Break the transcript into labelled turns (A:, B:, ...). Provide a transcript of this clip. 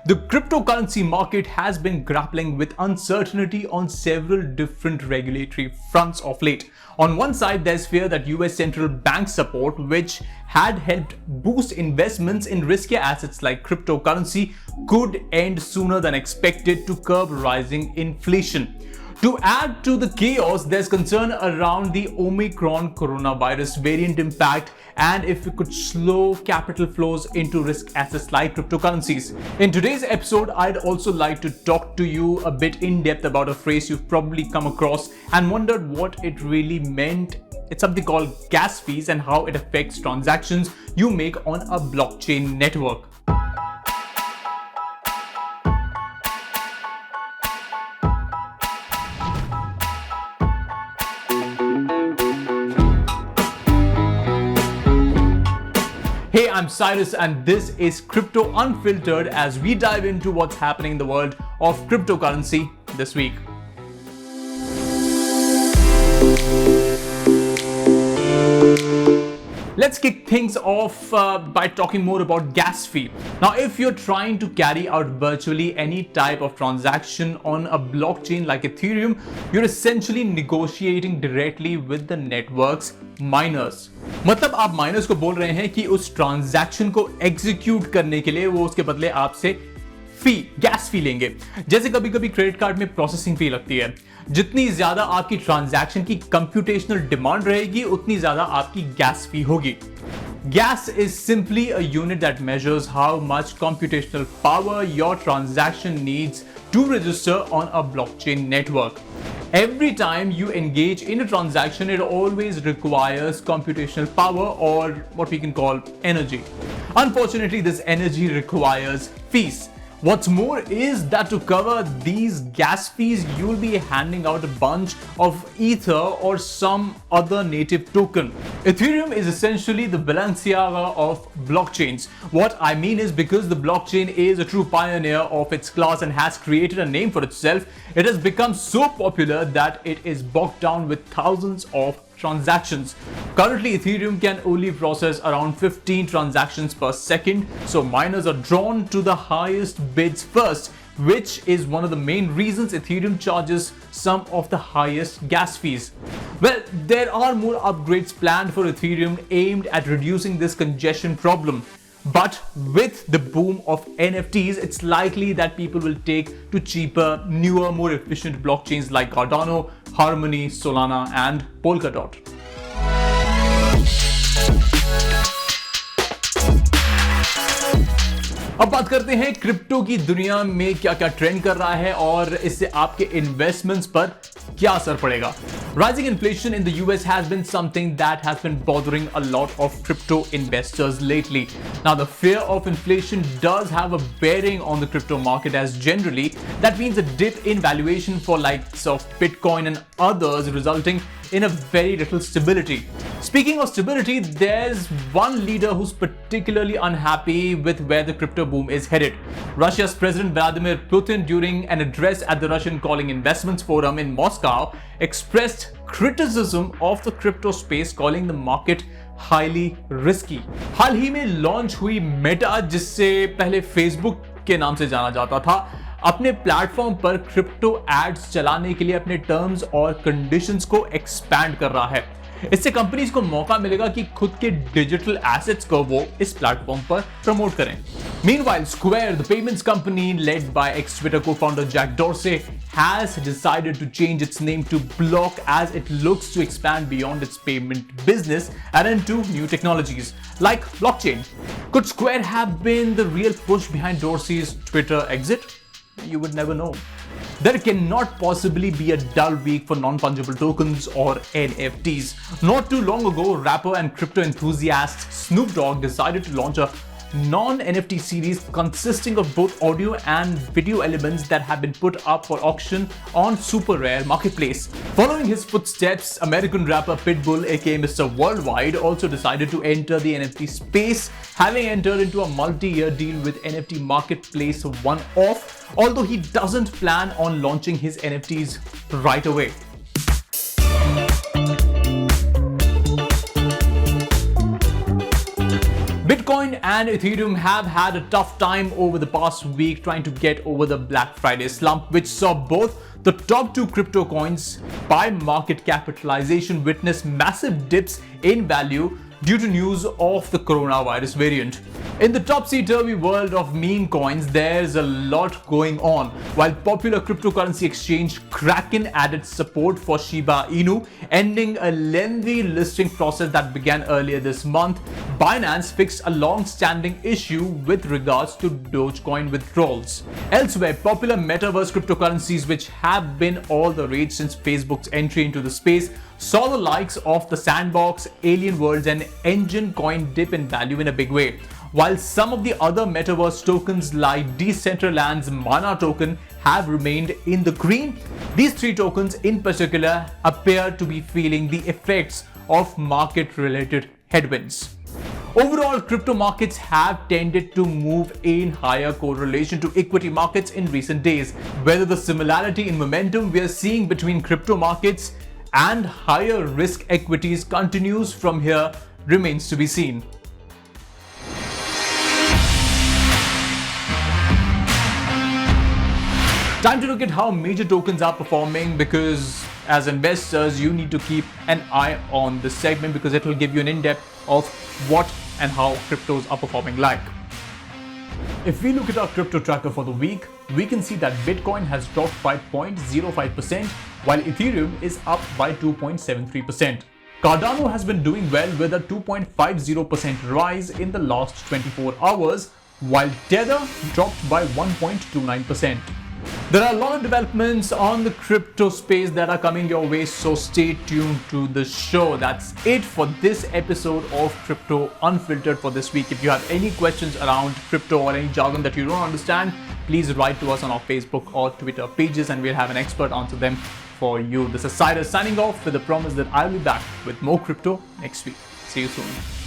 A: The cryptocurrency market has been grappling with uncertainty on several different regulatory fronts of late. On one side, there's fear that US central bank support, which had helped boost investments in riskier assets like cryptocurrency, could end sooner than expected to curb rising inflation. To add to the chaos, there's concern around the Omicron coronavirus variant impact and if it could slow capital flows into risk assets like cryptocurrencies. In today's episode, I'd also like to talk to you a bit in depth about a phrase you've probably come across and wondered what it really meant. It's something called gas fees and how it affects transactions you make on a blockchain network. Hey, I'm Cyrus and this is Crypto Unfiltered as we dive into what's happening in the world of cryptocurrency this week. Let's kick things off by talking more about gas fee. Now, if you're trying to carry out virtually any type of transaction on a blockchain like Ethereum, you're essentially negotiating directly with the network's miners. मतलब आप miners को बोल रहे हैं कि उस transaction को execute करने के लिए वो उसके बदले आपसे गैस फी लेंगे। जैसे कभी कभी क्रेडिट कार्ड में प्रोसेसिंग फी लगती है। जितनी ज्यादा आपकी ट्रांजैक्शन की कंप्यूटेशनल डिमांड रहेगी, उतनी ज्यादा आपकी गैस फी होगी। Gas is simply a unit that measures how much computational power your transaction needs to register on a blockchain network. Every time you engage in a transaction, it always requires computational power or what we can call energy. Unfortunately, this energy requires fees. What's more is that to cover these gas fees, you'll be handing out a bunch of Ether or some other native token. Ethereum is essentially the Balenciaga of blockchains. What I mean is because the blockchain is a true pioneer of its class and has created a name for itself, it has become so popular that it is bogged down with thousands of transactions. Currently, Ethereum can only process around 15 transactions per second, so miners are drawn to the highest bids first, which is one of the main reasons Ethereum charges some of the highest gas fees. Well, there are more upgrades planned for Ethereum aimed at reducing this congestion problem. But with the boom of NFTs, it's likely that people will take to cheaper, newer, more efficient blockchains like Cardano, Harmony, Solana, and Polkadot. अब बात करते हैं crypto की दुनिया में क्या क्या trend कर रहा है और इससे आपके इन्वेस्टमेंट्स पर क्या असर पड़ेगा। Rising inflation in the US has been something that has been bothering a lot of crypto investors lately. Now, the fear of inflation does have a bearing on the crypto market as generally that means a dip in valuation for likes of Bitcoin and others, resulting in a very little stability. Speaking of stability, there's one leader who's particularly unhappy with where the crypto boom is headed. Russia's President Vladimir Putin, during an address at the Russian Calling Investments Forum in Moscow, expressed criticism of the crypto space, calling the market highly risky. हाल ही में launch हुई Meta, जिससे पहले Facebook के नाम से जाना जाता था, अपने प्लेटफॉर्म पर क्रिप्टो एड्स चलाने के लिए अपने टर्म्स और कंडीशंस को एक्सपैंड कर रहा है। इससे कंपनीज को मौका मिलेगा कि खुद के डिजिटल एसेट्स को वो इस प्लेटफॉर्म पर प्रमोट करें। Meanwhile, Square, the payments company led by ex-Twitter co-founder Jack Dorsey, has decided to change its name to Block as it looks to expand beyond its payment business and into new technologies like blockchain. Could Square have been the real push behind Dorsey's Twitter exit? You would never know. There cannot possibly be a dull week for non-fungible tokens or NFTs. Not too long ago, rapper and crypto enthusiast Snoop Dogg decided to launch a non-NFT series consisting of both audio and video elements that have been put up for auction on Super Rare Marketplace. Following his footsteps, American rapper Pitbull, aka Mr. Worldwide, also decided to enter the NFT space, having entered into a multi-year deal with NFT Marketplace One-Off, although he doesn't plan on launching his NFTs right away. Bitcoin and Ethereum have had a tough time over the past week trying to get over the Black Friday slump, which saw both the top two crypto coins by market capitalization witness massive dips in value due to news of the coronavirus variant. In the topsy-turvy world of meme coins, there's a lot going on. While popular cryptocurrency exchange Kraken added support for Shiba Inu, ending a lengthy listing process that began earlier this month, Binance fixed a long-standing issue with regards to Dogecoin withdrawals. Elsewhere, popular metaverse cryptocurrencies, which have been all the rage since Facebook's entry into the space, saw the likes of the Sandbox, Alien Worlds, and Engine Coin dip in value in a big way. While some of the other metaverse tokens like Decentraland's Mana token have remained in the green, these three tokens in particular appear to be feeling the effects of market-related headwinds. Overall, crypto markets have tended to move in higher correlation to equity markets in recent days. Whether the similarity in momentum we are seeing between crypto markets and higher risk equities continues from here remains to be seen. Time to look at how major tokens are performing, because as investors you need to keep an eye on this segment because it will give you an in-depth of what and how cryptos are performing like. If we look at our crypto tracker for the week, we can see that Bitcoin has dropped by 0.05%, while Ethereum is up by 2.73%. Cardano has been doing well with a 2.50% rise in the last 24 hours, while Tether dropped by 1.29%. There are a lot of developments on the crypto space that are coming your way, so stay tuned to the show. That's it for this episode of Crypto Unfiltered for this week. If you have any questions around crypto or any jargon that you don't understand, please write to us on our Facebook or Twitter pages and we'll have an expert answer them for you. This is Cyrus signing off with the promise that I'll be back with more crypto next week. See you soon.